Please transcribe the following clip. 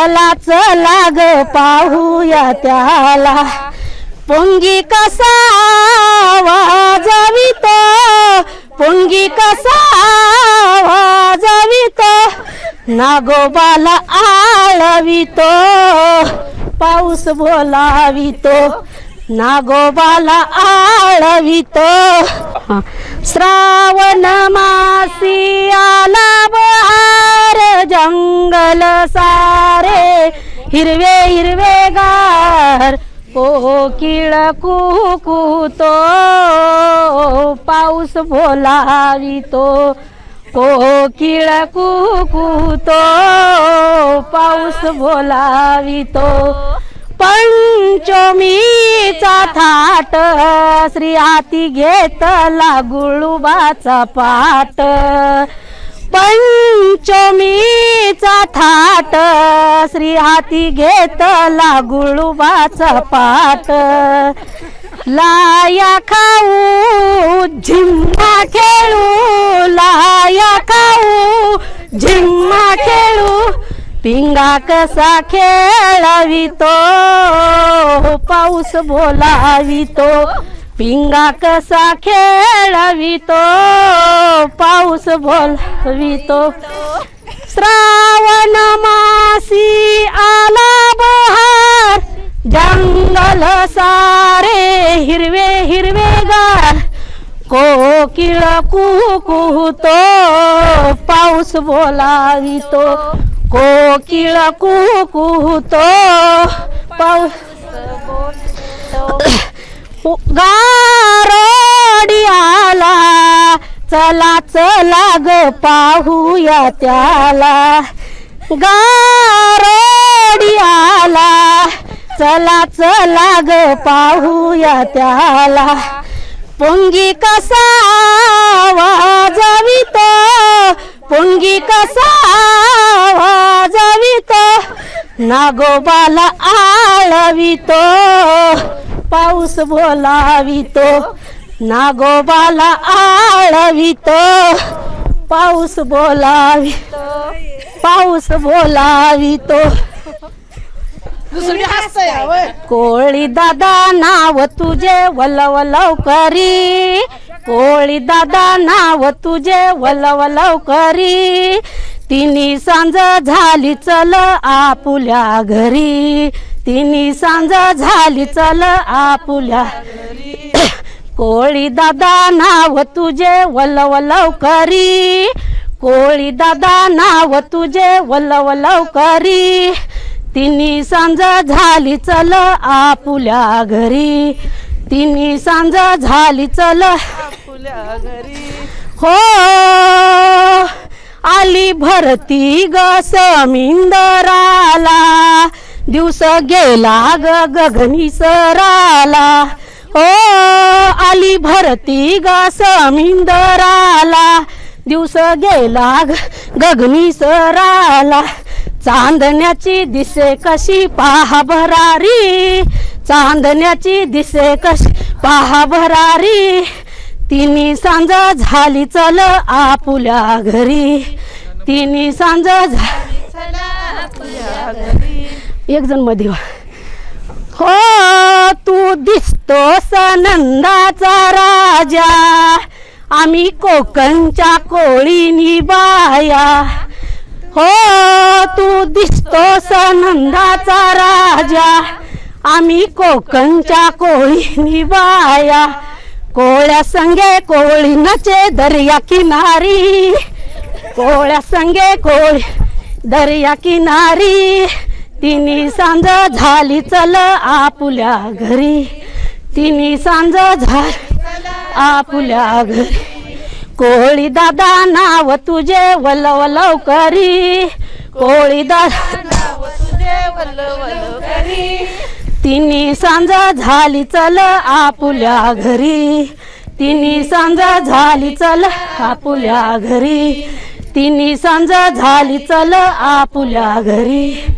चला चला ग पाहूया त्याला पुंगी कसा वाजवितो पुंगी कसा वाजवितो नागोबाला आळवितो पाऊस बोलावितो नागोबाला आळवितो श्रावण मासी आला बहार जंगल सारे हिरवे हिरवेगार कोकिळ कुकुतो पाऊस बोलावितो कोकिळ कुकुतो पाऊस बोलावितो पंचमीचा थाट श्री हाती घेतला गुळुबाचा पाट पंचमीचा थाट श्री हाती घेतला गुळुबाचा पाट लाया खाऊ झिम्मा खेळू लाया खाऊ झिम्मा खेळू पिंगा कसा खेळवितो पाऊस बोलावितो पिंगा कसा खेळवितो पाऊस बोलावितो श्रावण मासी आला बहार जंगल सारे हिरवे हिरवेगार कोकिळ कुकुतो पाऊस बोलावितो कोकिळ कुकुतो पाऊस गारोडी आला चला चला ग पाहूया त्याला गारोडी आला चला चला ग पाहूया त्याला पुंगी कसा वाजवितो पुंगी कसा वाजवितो नागोबाला आळवितो पाऊस बोलावितो नागोबाला आळवितो पाऊस बोलावितो पाऊस बोलावितो कोळी दादा नाव तुझे वलवलव करी कोळी दादा नाव तुझे वलवलव करी तिन्ही सांज झाली चल आपुल्या घरी तिन्ही सांज झाली चल आपुल्या कोळी दादा नाव तुझे वलवलव करी कोळी दादा नाव तुझे वलवलव करी तिन्ही सांज झाली चल आपुल्या घरी तिन्ही सांज झाली चल आपुल्या घरी हो आली भरती ग समिंदराला दिवस गेला ग गगनी सराला हो आली भरती ग समिंदराला दिवस गेला गगनी सराला चांदण्याची दिसे कशी पहा भरारी चांदण्याची दिसे कशी पहा भरारी तिन्ही सांज झाली चल आपुल्या घरी तिन्ही सांज झाली चल आपुल्या घरी एक जण मध्ये हो तू दिसतोस नंदाचा राजा आम्ही कोकणच्या कोळीनी बाया हो तू दिसतोस नंदाचा राजा आम्ही कोकणच्या कोळीनी बाया कोळ्या संगे कोळी नचे दर्या किनारी कोळ्या संगे कोळी दर्या किनारी तिन्ही सांज झाली चल आपुल्या घरी तिन्ही सांज झाली आपुल्या घरी कोळी दादा नाव तुझे वलवलव करी कोळी दादा नाव तुझे वलवलव करी तिन्ही सांज झाली चल आपुल्या घरी तिन्ही सांज झाली चल आपुल्या घरी तिन्ही सांज झाली चल आपुल्या घरी